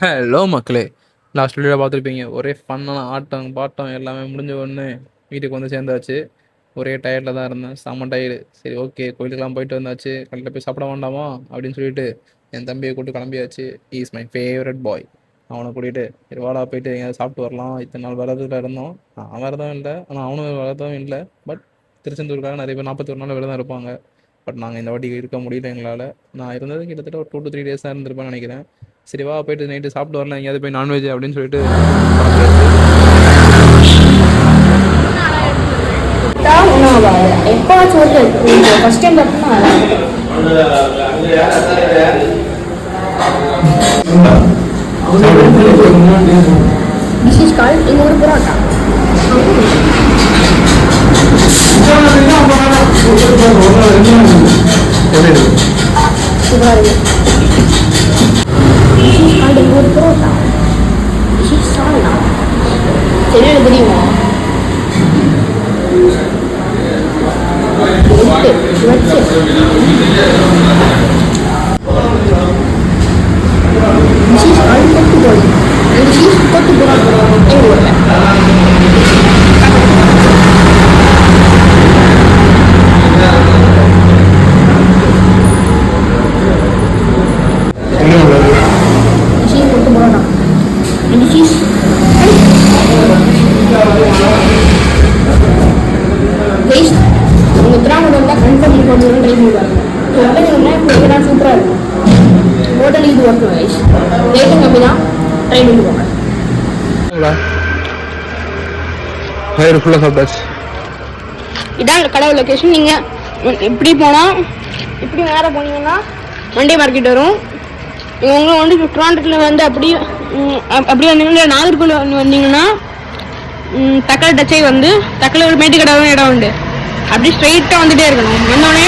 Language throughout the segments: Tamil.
ஹலோ மக்களே, லாஸ்ட் வீடியோவில் பார்த்துருப்பீங்க. ஒரே ஃபன்னான ஆட்டம் பாட்டம் எல்லாமே முடிஞ்ச உடனே வீட்டுக்கு வந்து சேர்ந்தாச்சு. ஒரே டயர்டில் தான் இருந்தேன், செம்ம டயர்டு. சரி ஓகே, கோயிலுக்கெல்லாம் போயிட்டு வந்தாச்சு, கடையில் போய் சாப்பிட வேண்டாமா அப்படின்னு சொல்லிட்டு என் தம்பியை கூப்பிட்டு கிளம்பியாச்சு. இஸ் மை ஃபேவரட் பாய். அவனை கூட்டிகிட்டு சரி வாடா போயிட்டு எங்கேயாவது சாப்பிட்டு வரலாம். இத்தனை நாள் விரதத்தில் இருந்தோம். நான் விரதம் இல்லை, ஆனால் அவனும் விரதம் இல்லை. பட் திருச்செந்தூருக்காக நிறைய பேர் 41 நாள் விரதம் இருப்பாங்க. பட் நாங்கள் இந்த வாட்டி இருக்க முடியல எங்களால். நான் இருந்தது கிட்டத்தட்ட ஒரு 2 to 3 days தான் இருந்திருப்பேன்னு நினைக்கிறேன். சரி வா போயிட்டு நைட்டு சாப்பிட்டு வரலாம் எங்கேயாவது போய் நான்வெஜ் அப்படின்னு சொல்லிட்டு தெரியுமா இதான் கடை லொகேஷன். நீங்க இப்படி போனா இப்படி நேரம் போனீங்கன்னா மண்டே மார்க்கெட் வரும். உங்களை வந்து ட்ராண்டத்துல வந்து அப்படி வந்தீங்கன்னா நாகர்கோவில் வந்தீங்கன்னா தக்கலை டச்சை வந்து தக்கலை ஒரு மேட்டு கடை இடம் உண்டு. அப்படி ஸ்ட்ரைட்டா வந்துட்டே இருக்கணும். வந்தோடனே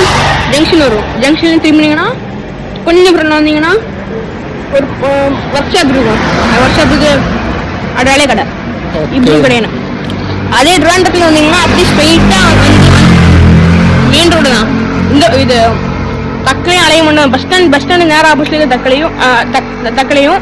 ஜங்ஷன் வரும். ஜங்ஷன் திரும்பினீங்கன்னா கொஞ்சம் அப்புறம் வந்தீங்கன்னா ஒரு ஒர்க் ஷாப் இருக்கும். ஒர்க் ஷாப்புக்கு அடையாளே கடை இப்படி கிடையாது. அதே ட்ராண்டத்தில் வந்தீங்கன்னா அப்படி ஸ்ட்ரெயிட்டாக மெயின் ரோடு தான். இது தக்கலையும் அலைய மண்டபம் பஸ் ஸ்டாண்டு நேராக ஆப்போசிட்ல தக்கலையும்